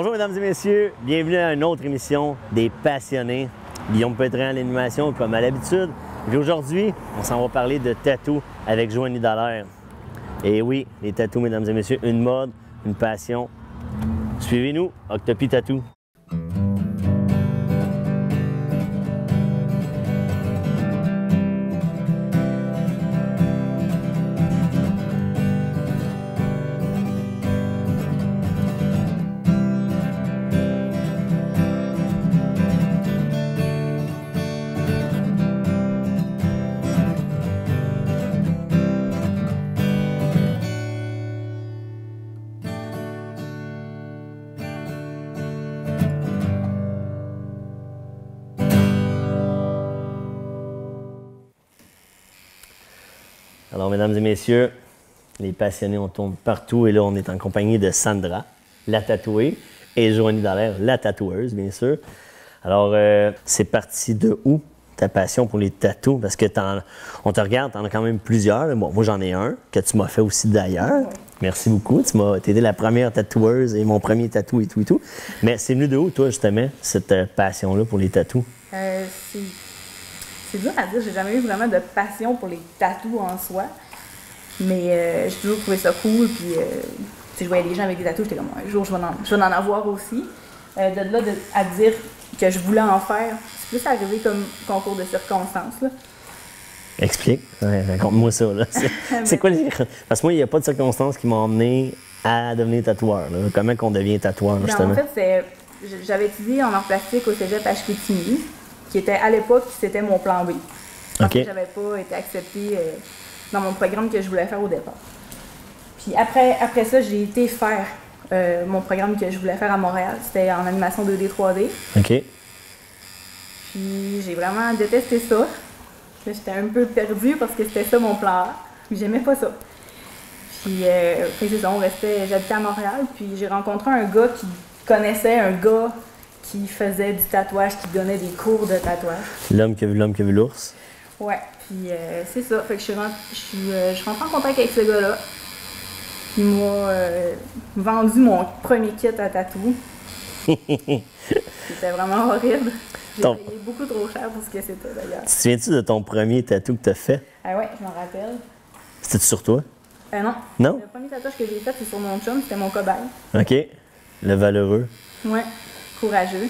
Bonjour mesdames et messieurs, bienvenue à une autre émission des passionnés. Guillaume Pétrin à l'animation comme à l'habitude. Et aujourd'hui, on s'en va parler de tatou avec Joanie Dallaire. Et oui, les tatous mesdames et messieurs, une mode, une passion. Suivez-nous, Octopi Tattoo. Alors, mesdames et messieurs, les passionnés, on tourne partout et là, on est en compagnie de Sandra, la tatouée, et Joanie Dallaire, la tatoueuse, bien sûr. Alors, c'est parti de où, ta passion pour les tatous? Parce que on te regarde, tu en as quand même plusieurs. Bon, moi, j'en ai un que tu m'as fait aussi d'ailleurs. Oui. Merci beaucoup. Tu m'as été la première tatoueuse et mon premier tatou et tout et tout. Mais c'est venu de où, toi, justement, cette passion-là pour les tatous? C'est dur à dire, j'ai jamais eu vraiment de passion pour les tatous en soi, mais j'ai toujours trouvé ça cool, puis je voyais des gens avec des tatous, j'étais comme un jour je vais en avoir aussi. De là à dire que je voulais en faire, c'est plus arrivé comme concours de circonstances. Là. Explique, ouais, raconte-moi ça. Là. C'est quoi les... Parce que moi, il n'y a pas de circonstances qui m'ont emmené à devenir tatoueur. Là. Comment qu'on devient tatoueur, justement? En fait, j'avais étudié en art plastique au cégep à Chicoutimi, qui était, à l'époque, c'était mon plan B. Parce que j'avais pas été acceptée dans mon programme que je voulais faire au départ. Puis après ça, j'ai été faire mon programme que je voulais faire à Montréal. C'était en animation 2D, 3D. OK. Puis j'ai vraiment détesté ça. J'étais un peu perdue parce que c'était ça mon plan A. J'aimais pas ça. Puis c'est ça, j'habitais à Montréal. Puis j'ai rencontré un gars qui connaissait un gars qui faisait du tatouage, qui donnait des cours de tatouage. L'homme qui a vu l'ours. Ouais, puis c'est ça. Fait que je suis rentrée en contact avec ce gars-là. Il m'a vendu mon premier kit à tatou. C'était vraiment horrible. J'ai payé beaucoup trop cher pour ce que c'était d'ailleurs. Tu te souviens-tu de ton premier tatou que tu as fait? Ah ouais, je m'en rappelle. C'était sur toi? Non. Non? Le premier tatouage que j'ai fait, c'est sur mon chum, c'était mon cobaye. OK. Le valeureux. Ouais. Courageux.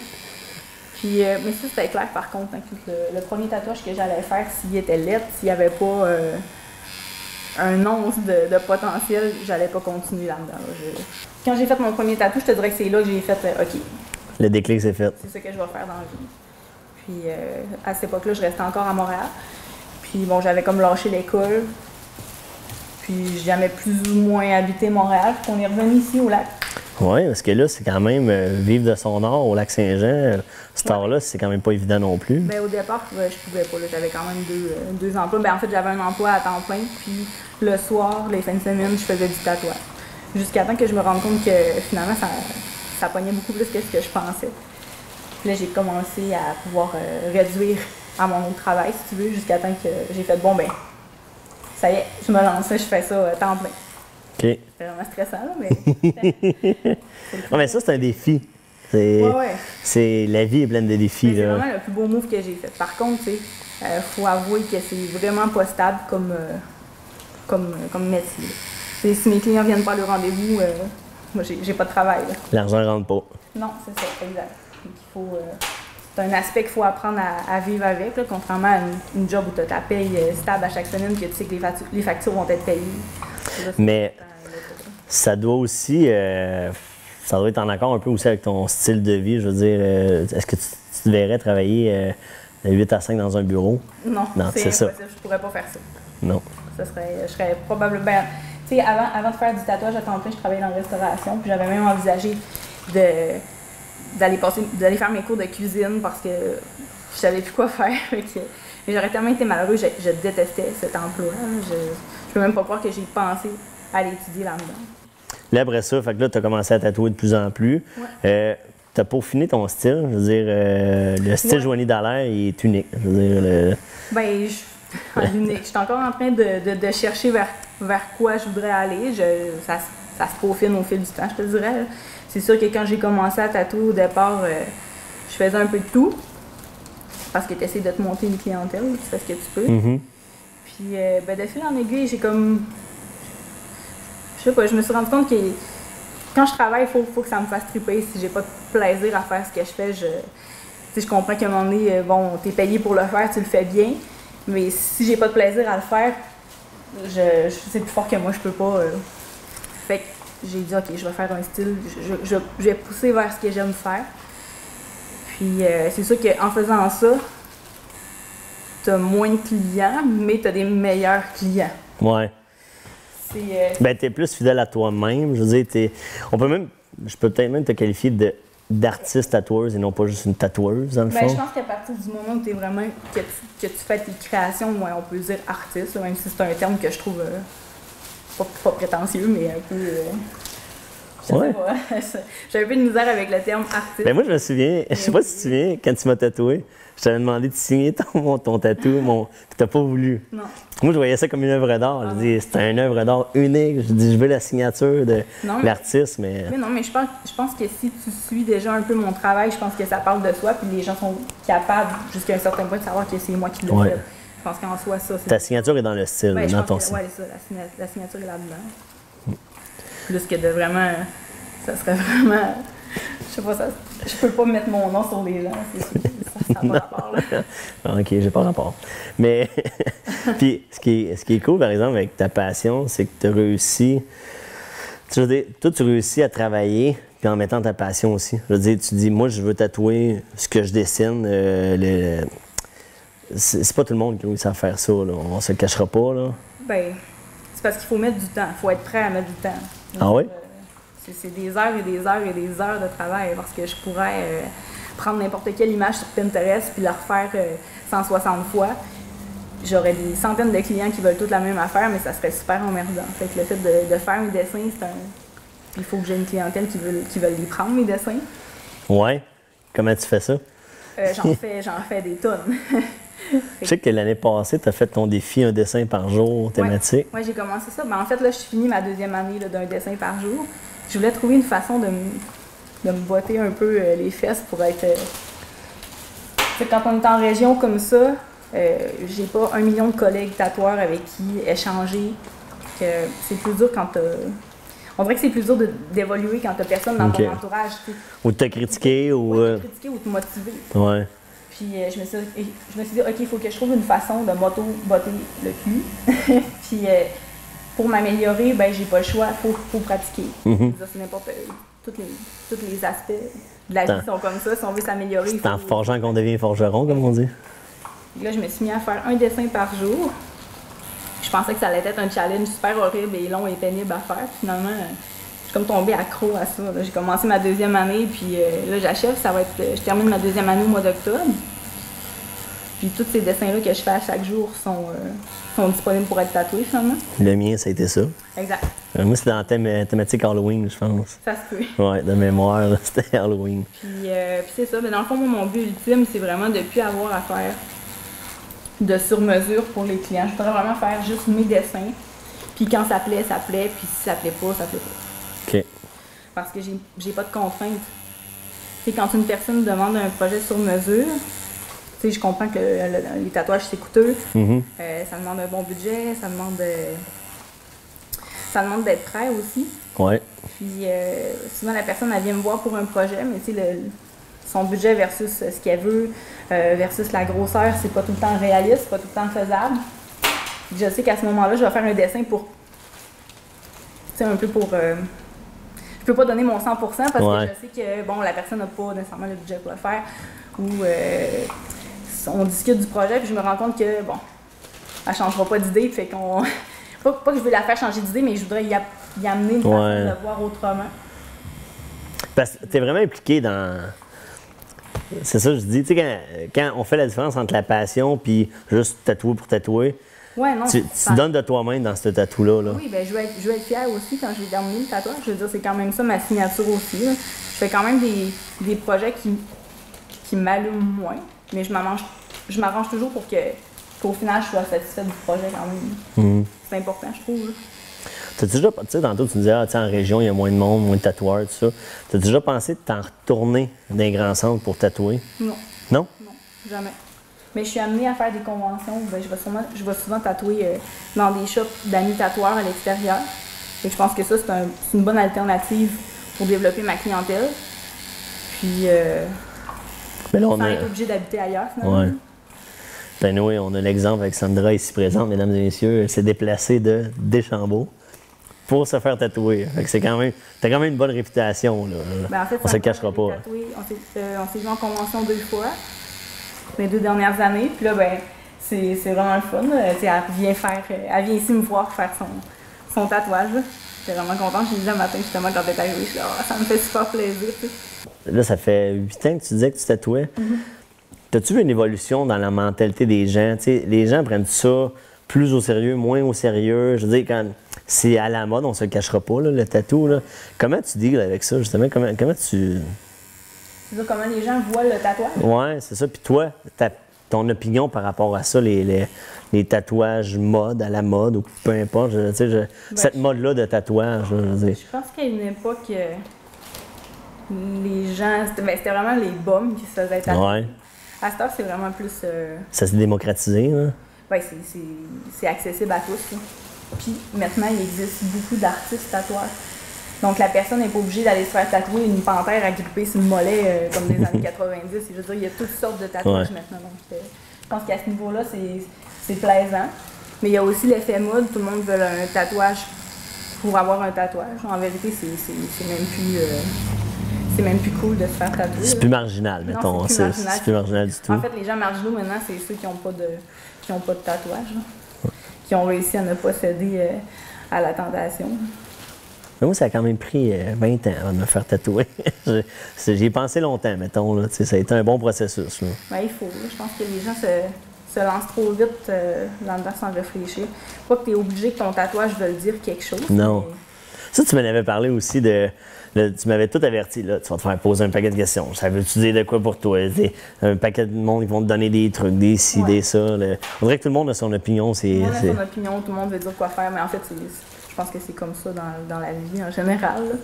Puis, mais ça, c'était clair par contre, hein, le premier tatouage que j'allais faire, s'il était laid, s'il n'y avait pas un once de potentiel, j'allais pas continuer là-dedans. Là. Quand j'ai fait mon premier tatouage, je te dirais que c'est là que j'ai fait OK. Le déclic s'est fait. C'est ça que je vais faire dans la vie. Puis, à cette époque-là, je restais encore à Montréal. Puis, bon, j'avais comme lâché l'école. Puis, j'ai jamais plus ou moins habité Montréal. Puis, on est revenu ici au lac. Oui, parce que là, c'est quand même vivre de son art au Lac-Saint-Jean. Cet art-là, c'est quand même pas évident non plus. Bien, au départ, je pouvais pas. J'avais quand même deux emplois. Bien, en fait, j'avais un emploi à temps plein. Puis le soir, les fins de semaine, je faisais du tatouage. Jusqu'à temps que je me rende compte que finalement, ça pognait beaucoup plus que ce que je pensais. Puis là, j'ai commencé à pouvoir réduire à mon autre travail, si tu veux, jusqu'à temps que j'ai fait bon, ben ça y est, je me lance, je fais ça à temps plein. OK. C'est vraiment stressant, là, mais... Non, mais ça, c'est un défi. C'est la vie est pleine de défis. C'est vraiment le plus beau move que j'ai fait. Par contre, tu sais, faut avouer que c'est vraiment pas stable comme métier. Si mes clients viennent pas le rendez-vous, moi, j'ai pas de travail. L'argent rentre pas. Non, c'est ça, exact. Donc, c'est un aspect qu'il faut apprendre à vivre avec, là, contrairement à une job où tu as ta paye stable à chaque semaine, que tu sais que les factures vont être payées. Là, mais ça doit aussi, ça doit être en accord un peu aussi avec ton style de vie. Je veux dire, est-ce que tu te verrais travailler de 8 à 5 dans un bureau? Non, c'est impossible. Ça. Je pourrais pas faire ça. Non. Je serais probablement... Tu sais, avant de faire du tatouage à temps plein, je travaillais dans la restauration, puis j'avais même envisagé d'aller faire mes cours de cuisine parce que je savais plus quoi faire. Mais j'aurais tellement été malheureuse, je détestais cet emploi. Je peux même pas croire que j'ai pensé à l'étudier là-dedans. Là, après ça, fait que là, tu as commencé à tatouer de plus en plus. Ouais. Tu as peaufiné ton style. Je veux dire, le style Joanie Dallaire, il est unique. Je veux dire, unique. Je suis encore en train de chercher vers quoi je voudrais aller. Ça ça se peaufine au fil du temps, je te dirais. Là. C'est sûr que quand j'ai commencé à tatouer au départ, je faisais un peu de tout. Parce que tu essaies de te monter une clientèle, tu fais ce que tu peux. Puis de fil en aiguille, j'ai comme... Je sais pas, je me suis rendu compte que quand je travaille, il faut que ça me fasse triper. Si j'ai pas de plaisir à faire ce que je fais, je comprends qu'à un moment donné, bon, t'es payé pour le faire, tu le fais bien. Mais si j'ai pas de plaisir à le faire, c'est plus fort que moi, je peux pas. Fait que j'ai dit, OK, je vais faire un style, je vais pousser vers ce que j'aime faire. Puis c'est sûr qu'en faisant ça, t'as moins de clients, mais t'as des meilleurs clients. Ouais. Ben, t'es plus fidèle à toi-même. Je veux dire, je peux peut-être même te qualifier d'artiste tatoueuse et non pas juste une tatoueuse, dans le fond. Je pense qu'à partir du moment où t'es vraiment, que tu fais tes créations, ouais, on peut dire artiste, même si c'est un terme que je trouve pas prétentieux, mais un peu... je sais pas. J'ai un peu de misère avec le terme artiste. Ben moi, je me souviens, je sais pas si tu te souviens, quand tu m'as tatoué, je t'avais demandé de signer ton tatou, puis t'as pas voulu. Non. Moi, je voyais ça comme une œuvre d'art. Je dis, c'est une œuvre d'art unique. Je dis, je veux la signature de l'artiste, mais... Mais non, mais je pense que si tu suis déjà un peu mon travail, je pense que ça parle de soi, puis les gens sont capables, jusqu'à un certain point, de savoir que c'est moi qui l'ai fait. Je pense qu'en soi, ça, c'est... Ta signature est dans le style, dans ton style. Oui, c'est ça, la signature est là-dedans. Plus que de vraiment... Ça serait vraiment... Je sais pas, je peux pas mettre mon nom sur les gens, ça n'a pas rapport, là. OK, j'ai pas rapport. Mais, puis, ce qui est cool, par exemple, avec ta passion, c'est que tu as réussi... Tu veux dire, toi, tu réussis à travailler, puis en mettant ta passion aussi. Je veux dire, tu dis, moi, je veux tatouer ce que je dessine. C'est pas tout le monde qui réussit à faire ça, là. On se le cachera pas, là. Ben, c'est parce qu'il faut mettre du temps. Il faut être prêt à mettre du temps. Donc, ah oui? C'est des heures et des heures et des heures de travail parce que je pourrais prendre n'importe quelle image sur Pinterest puis la refaire 160 fois. J'aurais des centaines de clients qui veulent toutes la même affaire, mais ça serait super emmerdant. Fait que le fait de faire mes dessins, il faut que j'ai une clientèle qui veut les prendre, mes dessins. Ouais. Comment tu fais ça? J'en fais des tonnes. Je sais que l'année passée, tu as fait ton défi un dessin par jour thématique. Oui, j'ai commencé ça. Ben, en fait, là, je finis ma deuxième année d'un dessin par jour. Je voulais trouver une façon de me botter un peu les fesses pour être... Quand on est en région comme ça, j'ai pas 1 million de collègues tatoueurs avec qui échanger. C'est plus dur quand t'as... On dirait que c'est plus dur d'évoluer quand t'as personne dans ton entourage. T'sais. Ou de te critiquer ou... te critiquer ou te motiver. Ouais. Puis je me suis dit, OK, il faut que je trouve une façon de m'auto-botter le cul. Puis pour m'améliorer, ben j'ai pas le choix, faut pratiquer. C'est n'importe... Tous les aspects de la vie sont comme ça. Si on veut s'améliorer, c'est en forgeant qu'on devient forgeron, comme on dit. Là, je me suis mis à faire un dessin par jour. Je pensais que ça allait être un challenge super horrible et long et pénible à faire. Finalement, je suis comme tombée accro à ça. J'ai commencé ma deuxième année, puis là, j'achève. Je termine ma deuxième année au mois d'octobre. Puis tous ces dessins-là que je fais à chaque jour sont disponibles pour être tatoués, finalement. Le mien, ça a été ça. Exact. Moi, c'était dans la thématique Halloween, je pense. Ça se peut. Oui, de mémoire, là, c'était Halloween. Puis c'est ça. Mais dans le fond, mon but ultime, c'est vraiment de ne plus avoir à faire de sur-mesure pour les clients. Je voudrais vraiment faire juste mes dessins. Puis quand ça plaît, ça plaît. Puis si ça plaît pas, ça plaît pas. OK. Parce que j'ai pas de contraintes. Tu sais, quand une personne demande un projet sur mesure, tu sais, je comprends que les tatouages, c'est coûteux. Ça demande un bon budget, ça demande d'être prêt aussi. Ouais. Puis souvent, la personne, elle vient me voir pour un projet, mais tu sais, son budget versus ce qu'elle veut, versus la grosseur, c'est pas tout le temps réaliste, c'est pas tout le temps faisable. Je sais qu'à ce moment-là, je vais faire un dessin pour... Tu sais, un peu pour... je peux pas donner mon 100% parce que je sais que, bon, la personne n'a pas nécessairement le budget pour le faire. Ou on discute du projet, puis je me rends compte que, bon, elle changera pas d'idée, fait qu'on... pas que je veux la faire changer d'idée, mais je voudrais y amener une façon de le voir autrement. Parce que t'es vraiment impliqué dans... C'est ça, je dis, tu sais, quand on fait la différence entre la passion puis juste tatouer pour tatouer, tu donnes de toi-même dans ce tatou-là. Là. Oui, bien, je veux être fière aussi quand je vais terminer le tatouage. Je veux dire, c'est quand même ça ma signature aussi. Là. Je fais quand même des projets qui m'allument moins, mais je m'arrange toujours pour qu'au final, je sois satisfaite du projet quand même. C'est important, je trouve. Là. T'as-tu déjà, tu sais, tantôt tu me disais, ah, tu sais, en région, il y a moins de monde, moins de tatoueurs, tout ça. T'as déjà pensé de t'en retourner dans un grand centre pour tatouer? Non. Non? Non, jamais. Mais je suis amenée à faire des conventions. Ben, je vais souvent tatouer dans des shops d'amis tatoueurs à l'extérieur. Et je pense que ça, c'est une bonne alternative pour développer ma clientèle. Puis, Mais là, sans être obligé d'habiter ailleurs, finalement. Ouais. Ben oui, on a l'exemple avec Sandra ici présente, mesdames et messieurs. Elle s'est déplacée de Deschambault pour se faire tatouer. Fait que t'as quand même une bonne réputation, là. Ben, en fait, On se le cachera pas. On s'est vu en convention 2 fois, les 2 dernières années. Puis là, ben, c'est vraiment le fun. Elle vient ici me voir faire son tatouage. J'étais vraiment contente. Je l'ai dit le matin, justement, quand elle est arrivée. Je suis là, ah, ça me fait super plaisir. Là, ça fait 8 ans que tu disais que tu tatouais. T'as-tu vu une évolution dans la mentalité des gens? T'sais, les gens prennent ça plus au sérieux, moins au sérieux. Je veux dire, quand c'est à la mode, on se le cachera pas, là, le tatou. Là. Comment tu deals avec ça, justement? Comment tu... C'est ça, comment les gens voient le tatouage? Oui, c'est ça. Puis toi, ton opinion par rapport à ça, les tatouages mode, à la mode, ou peu importe, cette mode-là de tatouage, je veux dire. Je pense qu'à une époque, les gens... C'était vraiment les bums qui se faisaient tatouer. Ouais. À cette heure, c'est vraiment plus... Ça s'est démocratisé, là. Oui, c'est accessible à tous. Là. Puis maintenant, il existe beaucoup d'artistes tatoueurs. Donc la personne n'est pas obligée d'aller se faire tatouer une panthère agrippée sur le mollet comme des années 90. Je veux dire, il y a toutes sortes de tatouages maintenant. Donc je pense qu'à ce niveau-là, c'est plaisant. Mais il y a aussi l'effet mode. Tout le monde veut un tatouage pour avoir un tatouage. En vérité, c'est même plus cool de se faire tatouer. C'est plus marginal, mettons. C'est plus marginal du tout. En fait, les gens marginaux, maintenant, c'est ceux qui n'ont pas de tatouage. Là. Qui ont réussi à ne pas céder à la tentation. Mais moi, ça a quand même pris 20 ans avant de me faire tatouer. J'y ai pensé longtemps, mettons. Là. Ça a été un bon processus. Là. Ben, il faut. Là. Je pense que les gens se lancent trop vite là-dedans sans réfléchir. Pas que tu es obligé que ton tatouage veuille dire quelque chose. Non. Mais... Ça, tu m'en avais parlé aussi tu m'avais tout averti, là, tu vas te faire poser un paquet de questions. Ça veut-tu dire de quoi pour toi? Un paquet de monde qui vont te donner des trucs, des ci, des ça. On dirait que tout le monde a son opinion. Tout le monde a son opinion, tout le monde veut dire quoi faire, mais en fait, je pense que c'est comme ça dans la vie en général. Là.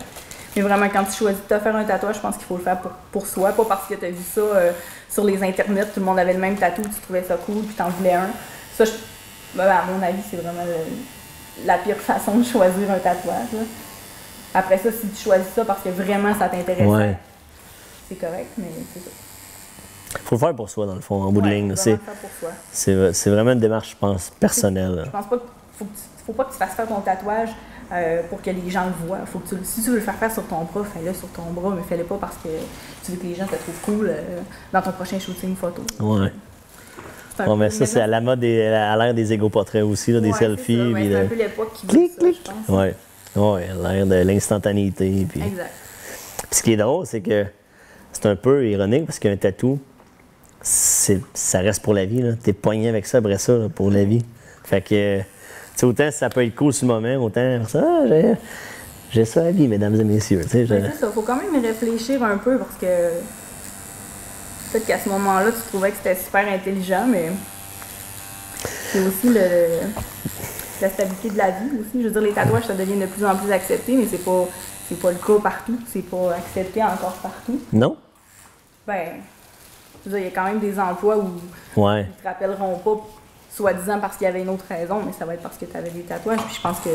Mais vraiment, quand tu choisis de te faire un tatouage, je pense qu'il faut le faire pour soi, pas parce que tu as vu ça sur les internets, tout le monde avait le même tatou, tu trouvais ça cool, puis tu en voulais un. Ça, à mon avis, c'est vraiment la pire façon de choisir un tatouage. Là. Après ça, si tu choisis ça parce que vraiment ça t'intéresse, c'est correct, mais c'est ça. Faut le faire pour soi, dans le fond, en bout de ligne. C'est vraiment une démarche, je pense, personnelle. Je pense pas faut pas que tu fasses faire ton tatouage pour que les gens le voient. Si tu veux le faire sur ton bras, fais-le sur ton bras, mais fais-le pas parce que tu veux que les gens te trouvent cool dans ton prochain shooting photo. Ouais. Mais ça, c'est à la mode, à l'ère des égo-portraits aussi, là, des selfies. C'est un peu l'époque qui veut ça, je pense. Oui, l'ère de l'instantanéité. Puis... Exact. Puis ce qui est drôle, c'est que c'est un peu ironique parce qu'un tatou, ça reste pour la vie. Tu es poigné avec ça après ça, là, pour la vie. Fait que, tu sais, autant ça peut être cool sur le moment, autant ça, j'ai ça à vie, mesdames et messieurs. C'est ça, il faut quand même y réfléchir un peu parce que peut-être qu'à ce moment-là, tu trouvais que c'était super intelligent, mais c'est aussi la stabilité de la vie aussi. Je veux dire, les tatouages, ça devient de plus en plus accepté, mais c'est pas le cas partout. C'est pas accepté encore partout. Non? Ben, je veux dire, il y a quand même des emplois où ils te rappelleront pas, soi-disant parce qu'il y avait une autre raison, mais ça va être parce que tu avais des tatouages. Puis je pense que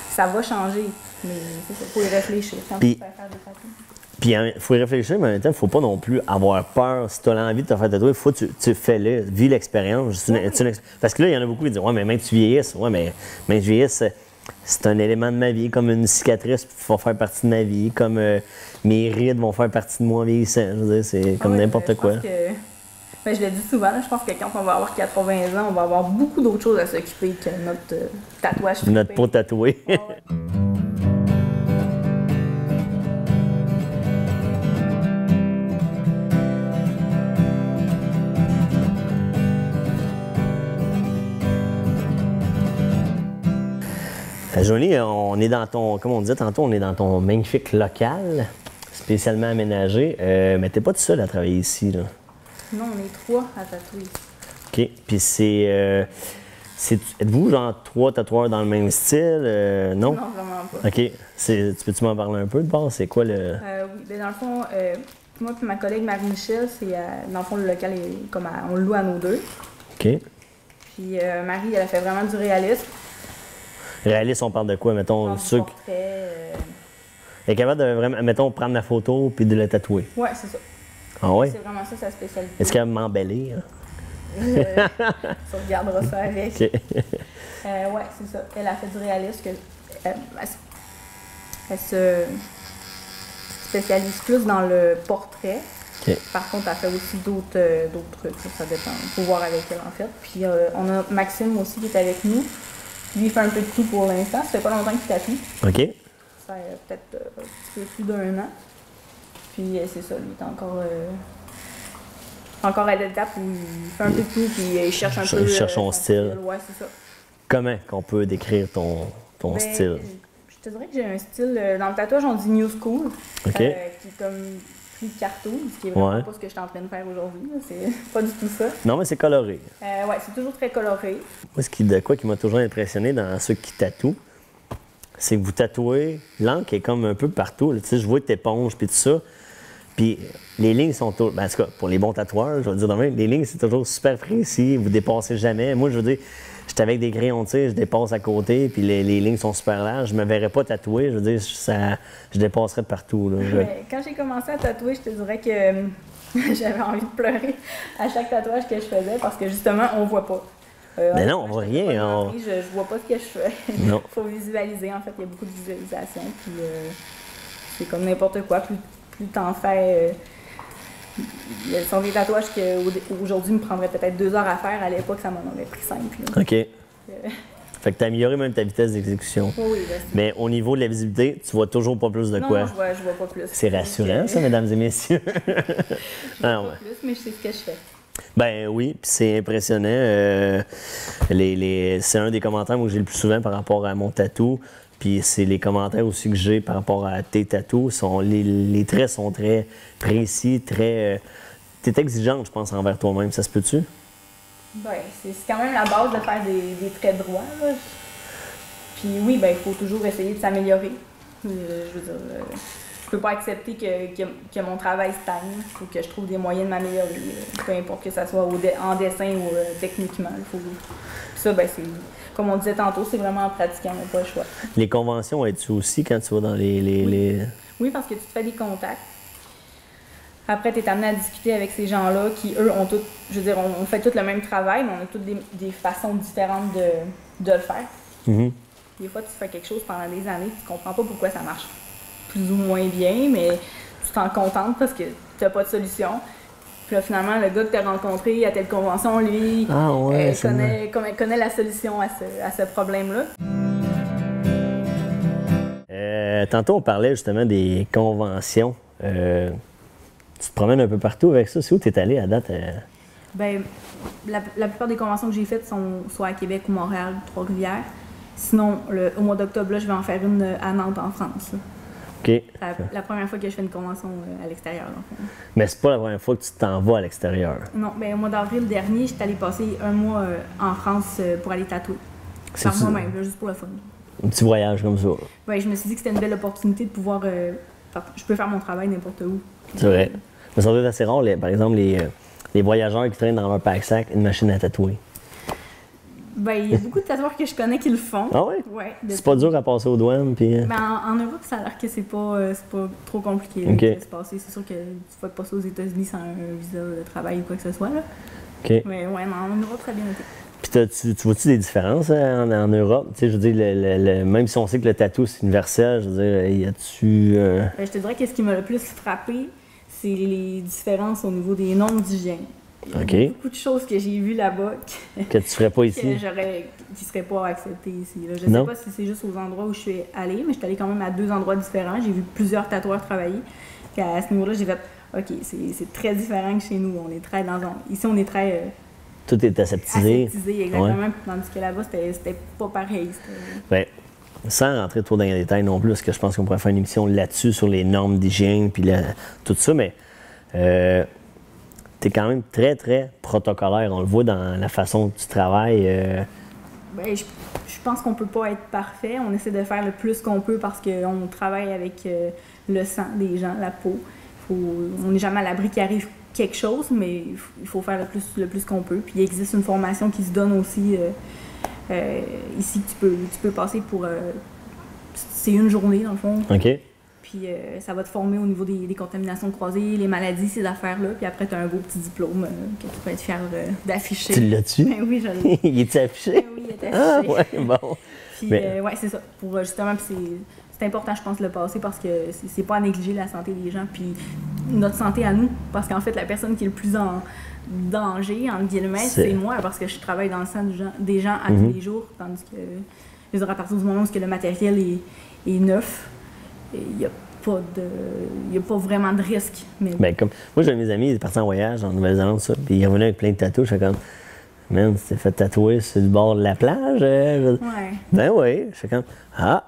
ça va changer, mais il faut y réfléchir quand tu vas faire des tatouages. Puis il faut y réfléchir, mais en même temps, il ne faut pas non plus avoir peur. Si tu as l'envie de te faire tatouer, il faut que tu fais-le, vis l'expérience. Parce que là, il y en a beaucoup qui disent « Ouais, mais même que tu vieillisses. » Ouais, mais même que je vieillisse, c'est un élément de ma vie, comme une cicatrice va faire partie de ma vie, comme mes rides vont faire partie de moi vieillissant. Je veux dire, c'est comme n'importe quoi. Mais je le dis souvent, je pense que quand on va avoir 80 ans, on va avoir beaucoup d'autres choses à s'occuper que notre tatouage. Notre peau tatouée. Joanie, on est dans ton, comme on disait tantôt, on est dans ton magnifique local, spécialement aménagé. Mais t'es pas tout seul à travailler ici, là? Non, on est 3 à tatouer ici. OK. Puis c'est... Êtes-vous genre 3 tatoueurs dans le même style? Non? Non, vraiment pas. OK. Tu peux-tu m'en parler un peu de base? C'est quoi le... Oui, ben dans le fond, moi et ma collègue Marie-Michel, dans le fond, le local est comme on le loue à nous deux. OK. Puis Marie, elle a fait vraiment du réalisme. Réaliste, on parle de quoi? Mettons, Du ceux qui... portrait. Elle est capable de vraiment, mettons, prendre la photo puis de la tatouer. Ouais, c'est ça. Ah ouais? C'est vraiment ça sa spécialité. Est-ce qu'elle va m'embellir? Tu regarderas ça avec. OK. Ouais, c'est ça. Elle a fait du réalisme. Elle se spécialise plus dans le portrait. OK. Par contre, elle fait aussi d'autres trucs. Ça dépend. Il faut voir avec elle, en fait. Puis, on a Maxime aussi qui est avec nous. Lui, il fait un peu de tout pour l'instant. Ça fait pas longtemps qu'il tatoue. OK. Ça fait peut-être un petit peu plus d'1 an. Puis, c'est ça. Lui, il est encore à l'étape où il fait un peu de tout. Puis, il cherche un peu... Il cherche son style. Ouais, c'est ça. Comment qu'on peut décrire ton Ben, style? Je te dirais que j'ai un style... dans le tatouage, on dit New School. OK. Qui est comme plus cartoon, ce qui est vraiment Ouais. pas ce que je suis en train de faire aujourd'hui. Là. C'est pas du tout ça. Non, mais c'est coloré. Ouais, c'est toujours très coloré. Moi, qui m'a toujours impressionné dans ceux qui tatouent, c'est que vous tatouez, l'encre est comme un peu partout. Là. Tu sais, je vois t'éponge puis tout ça. Puis les lignes sont toujours... Ben, en tout cas, pour les bons tatoueurs, je vais le dire de même, les lignes, c'est toujours super précis. Vous dépassez jamais. Moi, je veux dire, j'étais avec des crayons de cire, je dépasse à côté, puis les lignes sont super larges. Je me verrais pas tatouer. Je veux dire, je dépasserais de partout. Là. Mais quand j'ai commencé à tatouer, je te dirais que j'avais envie de pleurer à chaque tatouage que je faisais parce que justement, on voit pas. Mais non, on voit rien. Je vois pas ce que je fais. Non. Faut visualiser. En fait, il y a beaucoup de visualisation. Puis c'est comme n'importe quoi. Plus t'en fais. Ce sont des tatouages qu'aujourd'hui me prendraient peut-être 2 heures à faire. À l'époque, ça m'en aurait pris 5. Là. OK. Fait que tu as amélioré même ta vitesse d'exécution. Oui, mais au niveau de la visibilité, tu vois toujours pas plus de non, quoi. Non, je vois pas plus. C'est rassurant, ça, mesdames et messieurs. Je vois pas plus, mais je sais ce que je fais. Ben oui, puis c'est impressionnant. C'est un des commentaires que j'ai le plus souvent par rapport à mon tatou. Puis c'est les commentaires aussi que j'ai par rapport à tes tatous. Les traits sont très précis, très... T'es exigeante, je pense, envers toi-même. Ça se peut-tu? Ben, c'est quand même la base de faire des traits droits. Là. Puis oui, ben il faut toujours essayer de s'améliorer. Je veux dire, je peux pas accepter que mon travail stagne. Il faut que je trouve des moyens de m'améliorer. Peu importe que ça soit en dessin ou techniquement. Puis ça, ben c'est... Comme on disait tantôt, c'est vraiment en pratiquant, on n'a pas le choix. Les conventions, es-tu aussi quand tu vas dans les... Oui, parce que tu te fais des contacts. Après, tu es amené à discuter avec ces gens-là qui, eux, ont tous... Je veux dire, on fait tous le même travail, mais on a toutes des façons différentes de le faire. Mm-hmm. Des fois, tu fais quelque chose pendant des années, tu comprends pas pourquoi ça marche plus ou moins bien, mais tu t'en contentes parce que tu n'as pas de solution. Puis là, finalement, le gars que tu as rencontré à telle convention, lui, connaît la solution à ce problème-là. Tantôt, on parlait justement des conventions. Tu te promènes un peu partout avec ça. C'est où tu es allé à date? Bien, la plupart des conventions que j'ai faites sont soit à Québec ou Montréal, Trois-Rivières. Sinon, au mois d'octobre, là, je vais en faire une à Nantes, en France. OK. La première fois que je fais une convention à l'extérieur. Donc. Mais c'est pas la première fois que tu t'en vas à l'extérieur. Non, bien, au mois d'avril dernier, j'étais allée passer 1 mois en France pour aller tatouer. Par moi-même, là, juste pour le fun. Un petit voyage comme ça. Ouais, je me suis dit que c'était une belle opportunité de pouvoir... je peux faire mon travail n'importe où. C'est vrai. Mais ça doit être assez rare, par exemple, les voyageurs qui traînent dans leur pack-sac une machine à tatouer. Ben, il y a beaucoup de tatoueurs que je connais qui le font. Ah ouais? Ouais. C'est pas dur à passer aux douanes, puis... Ben, en Europe, ça a l'air que c'est pas trop compliqué de se passer. C'est sûr que tu vas passer aux États-Unis sans un visa de travail ou quoi que ce soit, là. OK. Mais ouais, non, en Europe, ça a bien été. Puis tu vois-tu des différences en Europe? Tu sais, je veux dire, même si on sait que le tatou, c'est universel, je veux dire, y a-tu... Ben, je te dirais que ce qui m'a le plus frappé, c'est les différences au niveau des normes d'hygiène. OK. Il y a beaucoup de choses que j'ai vues là-bas que tu ferais pas ici. qui ne seraient pas acceptées ici. Là. Je ne sais pas si c'est juste aux endroits où je suis allée, mais je suis allée quand même à 2 endroits différents. J'ai vu plusieurs tatoueurs travailler. Puis à ce niveau-là, j'ai fait OK, c'est très différent que chez nous. On est très ici, on est très. Tout est aseptisé. Aseptisé, exactement. Ouais. Tandis que là-bas, c'était pas pareil. Ben, sans rentrer trop dans les détails non plus, parce que je pense qu'on pourrait faire une émission là-dessus, sur les normes d'hygiène, puis tout ça, mais. Tu es quand même très, très protocolaire. On le voit dans la façon que tu travailles. Ben, je pense qu'on peut pas être parfait. On essaie de faire le plus qu'on peut parce qu'on travaille avec le sang des gens, la peau. On n'est jamais à l'abri qu'il arrive quelque chose, mais il faut faire le plus qu'on peut. Puis il existe une formation qui se donne aussi ici que tu peux passer pour... c'est une journée, dans le fond. OK. Puis ça va te former au niveau des contaminations croisées, les maladies, ces affaires-là. Puis après, tu as un beau petit diplôme que tu peux être fier d'afficher. Tu l'as-tu? Ben oui, je l'ai. Il est-tu affiché? Ben oui, il est affiché. Ah, ouais, bon. Puis ouais, c'est ça. Pour justement, puis c'est important, je pense, de le passer parce que c'est pas à négliger la santé des gens. Puis notre santé à nous. Parce qu'en fait, la personne qui est le plus en danger, entre guillemets, c'est moi parce que je travaille dans le sang des gens à tous les jours. Tandis que, à partir du moment où le matériel est neuf, il n'y a pas vraiment de risque. Mais... Ben, comme, moi, j'ai mes amis, ils sont partis en voyage en Nouvelle-Zélande, ça, puis ils revenaient avec plein de tatouages. Je fais comme, man, tu t'es fait tatouer sur le bord de la plage? Ouais. Ben oui. Je fais comme, ah,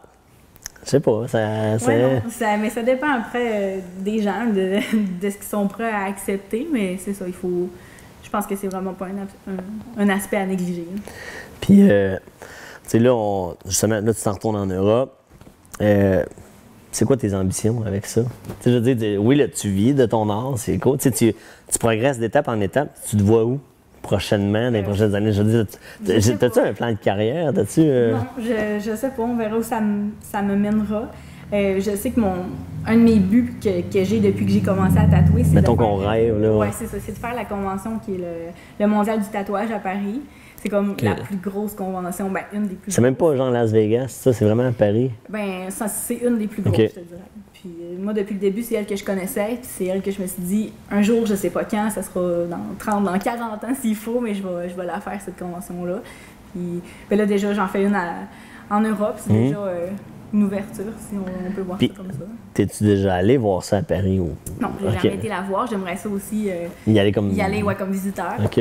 je sais pas. Ouais, non, mais ça dépend après des gens, de ce qu'ils sont prêts à accepter, mais c'est ça, il faut. Je pense que c'est vraiment pas un aspect à négliger. Puis, tu sais, là, justement, là, tu t'en retournes en Europe. C'est quoi tes ambitions avec ça? Je veux dire, oui, là, tu vis de ton art, c'est cool. Tu progresses d'étape en étape. Tu te vois où prochainement, dans les prochaines années? Je veux dire, t'as-tu un plan de carrière? Non, je sais pas. On verra où ça me mènera. Je sais que un de mes buts que j'ai depuis que j'ai commencé à tatouer, c'est mettons qu'on rêve, là. Ouais, c'est ça. C'est de faire la convention qui est le mondial du tatouage à Paris. C'est comme la plus grosse convention, ben une des plus grosses. C'est même pas genre Las Vegas, ça, c'est vraiment à Paris? Ben, ça, c'est une des plus grosses, je te dirais. Puis moi, depuis le début, c'est elle que je connaissais, puis c'est elle que je me suis dit, un jour, je sais pas quand, ça sera dans 30, dans 40 ans s'il faut, mais je vais la faire, cette convention-là. Puis ben là, déjà, j'en fais une en Europe, c'est déjà une ouverture, si on peut voir ça comme ça. T'es-tu déjà allé voir ça à Paris? Ou... Non, j'ai jamais été la voir, j'aimerais ça aussi y aller comme visiteur. OK.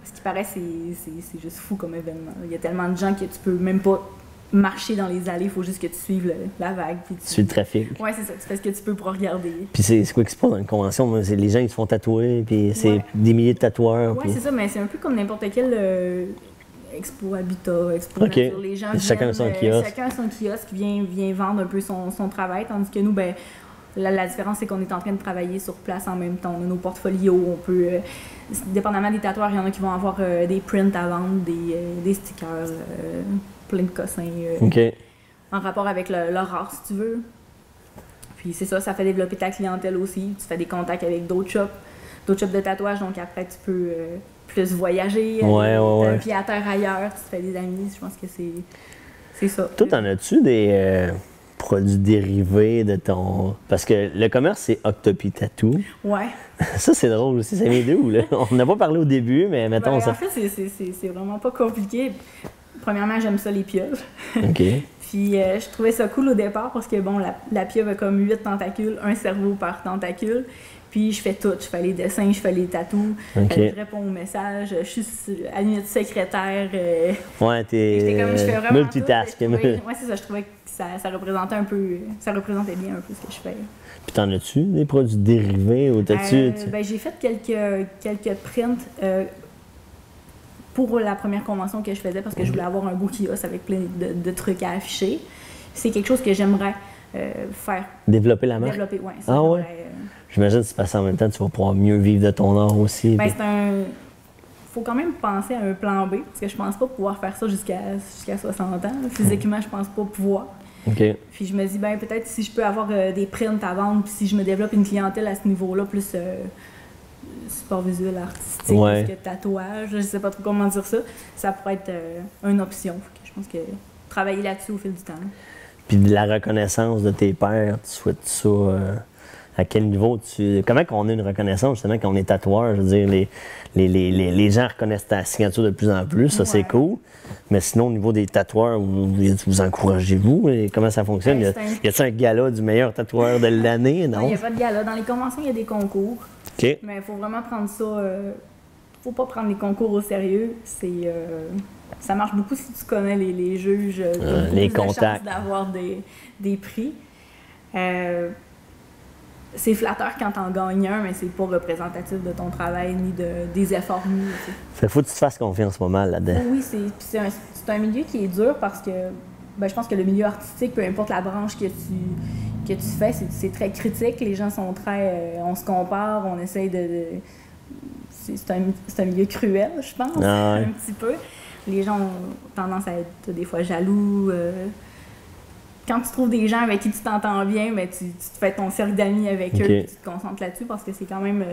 Ce qui paraît, c'est juste fou comme événement. Il y a tellement de gens que tu peux même pas marcher dans les allées, il faut juste que tu suives la vague. Puis tu suis le trafic. Oui, c'est ça, tu fais ce que tu peux pour regarder. Puis c'est quoi qui se passe dans une convention? Les gens, ils se font tatouer, puis c'est des milliers de tatoueurs. Oui, puis... c'est ça, mais c'est un peu comme n'importe quel Expo Habitat, Expo Nature. Les gens chacun son kiosque. Chacun son kiosque vient vendre un peu son travail, tandis que nous, ben la différence, c'est qu'on est en train de travailler sur place en même temps. On a nos portfolios, on peut... dépendamment des tatoueurs, il y en a qui vont avoir des prints à vendre, des stickers, plein de cossins en rapport avec leur art, si tu veux. Puis c'est ça fait développer ta clientèle aussi. Tu fais des contacts avec d'autres shops de tatouage, donc après tu peux plus voyager, un pied à terre ailleurs, tu te fais des amis. Je pense que c'est ça. Toi, t'en as-tu des... produits dérivés de ton... Parce que le commerce, c'est Octopi Tattoo. Ouais. Ça, c'est drôle aussi. Ça vient d'où, là? On n'a pas parlé au début, mais mettons ça... En fait, c'est vraiment pas compliqué. Premièrement, j'aime ça, les pieuvres. OK. Puis, je trouvais ça cool au départ parce que, bon, la pieuvre a comme 8 tentacules, un cerveau par tentacule. Puis, je fais tout. Je fais les dessins, je fais les tatous. Je réponds aux messages. Je suis à la minute secrétaire. Ouais, t'es multitask. Ouais, c'est ça. Je trouvais que ça représentait ça représentait bien un peu ce que je fais. Puis t'en as-tu des produits dérivés ou t'as-tu... Ben, j'ai fait quelques prints pour la première convention que je faisais parce que je voulais avoir un beau kiosque avec plein de trucs à afficher. C'est quelque chose que j'aimerais faire. Développer la marque? Développer, oui. Ah ouais? J'imagine que si tu passes en même temps, tu vas pouvoir mieux vivre de ton art aussi. Ben, faut quand même penser à un plan B, parce que je pense pas pouvoir faire ça jusqu'à 60 ans. Physiquement, je pense pas pouvoir. Okay. Puis je me dis, ben peut-être si je peux avoir des prints à vendre, puis si je me développe une clientèle à ce niveau-là, plus support visuel artistique, plus que tatouage, je sais pas trop comment dire ça, ça pourrait être une option. Je pense que travailler là-dessus au fil du temps. Puis de la reconnaissance de tes pairs, tu souhaites ça... à quel niveau comment qu'on a une reconnaissance, justement, quand on est tatoueur? Je veux dire, les gens reconnaissent ta signature de plus en plus, ça c'est cool. Mais sinon, au niveau des tatoueurs, vous encouragez-vous? Comment ça fonctionne? Y a-t-il un gala du meilleur tatoueur de l'année? Non? Il n'y a pas de gala. Dans les conventions, il y a des concours. OK. Mais il faut vraiment prendre ça... faut pas prendre les concours au sérieux. Ça marche beaucoup si tu connais les juges. Les contacts. D'avoir des prix. C'est flatteur quand t'en gagnes un, mais c'est pas représentatif de ton travail ni des efforts mis. Faut que tu te fasses confiance pas mal là-dedans. Oui, c'est c'est un milieu qui est dur parce que je pense que le milieu artistique, peu importe la branche que tu fais, c'est très critique. Les gens sont très... on se compare, on essaye c'est un milieu cruel, je pense, un petit peu. Les gens ont tendance à être des fois jaloux. Quand tu trouves des gens avec qui tu t'entends bien, mais tu te fais ton cercle d'amis avec eux et tu te concentres là-dessus parce que c'est quand même...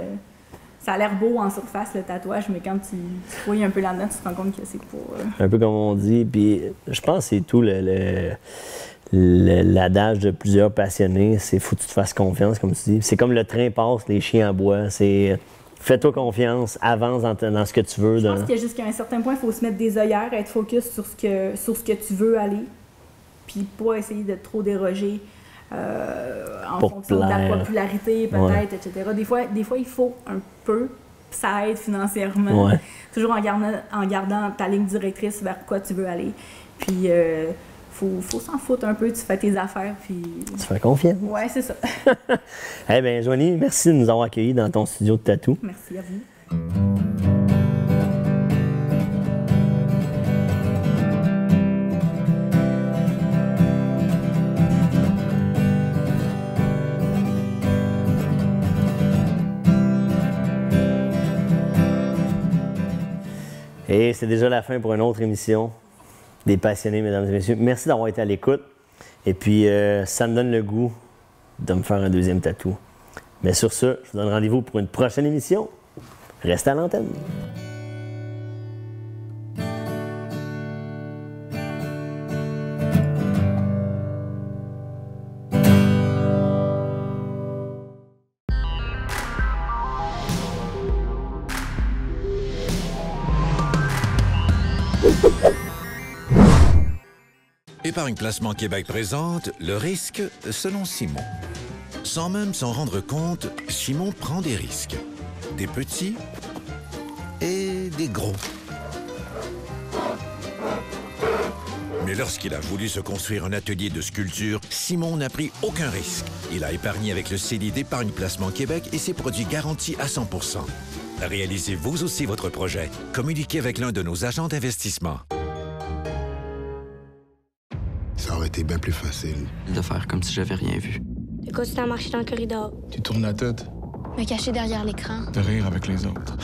ça a l'air beau en surface, le tatouage, mais quand tu fouilles un peu là-dedans, tu te rends compte que c'est pas... Un peu comme on dit, puis je pense que c'est tout l'adage de plusieurs passionnés, c'est faut que tu te fasses confiance, comme tu dis. C'est comme le train passe, les chiens aboient, c'est... Fais-toi confiance, avance dans ce que tu veux. Je pense qu'il y a jusqu'à un certain point, il faut se mettre des œillères, être focus sur ce que tu veux aller, puis pas essayer de trop déroger en fonction de la popularité, peut-être, etc. Des fois, il faut un peu, ça aide financièrement, toujours en gardant ta ligne directrice vers quoi tu veux aller. Puis, faut s'en foutre un peu, tu fais tes affaires, puis... Tu fais confiance. Ouais, c'est ça. Eh bien, Joanie, merci de nous avoir accueillis dans ton studio de tatou. Merci à vous. Et c'est déjà la fin pour une autre émission des passionnés, mesdames et messieurs. Merci d'avoir été à l'écoute. Et puis, ça me donne le goût de me faire un deuxième tatou. Mais sur ce, je vous donne rendez-vous pour une prochaine émission. Restez à l'antenne. Épargne Placement Québec présente le risque selon Simon. Sans même s'en rendre compte, Simon prend des risques. Des petits et des gros. Mais lorsqu'il a voulu se construire un atelier de sculpture, Simon n'a pris aucun risque. Il a épargné avec le CELI d'Épargne Placement Québec et ses produits garantis à 100%. Réalisez vous aussi votre projet. Communiquez avec l'un de nos agents d'investissement. Ça aurait été bien plus facile de faire comme si j'avais rien vu. De continuer à marcher dans le corridor. Tu tournes la tête. Me cacher derrière l'écran. De rire avec les autres.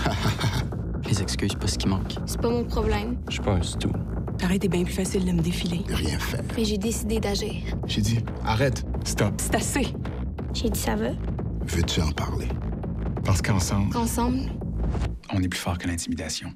Les excuses, pas ce qui manque. C'est pas mon problème. Je suis pas un stou. Ça aurait été bien plus facile de me défiler. De rien faire. Mais j'ai décidé d'agir. J'ai dit, arrête, stop. C'est assez. J'ai dit ça va. Veux-tu en parler? Parce qu'ensemble, Ensemble, on est plus fort que l'intimidation.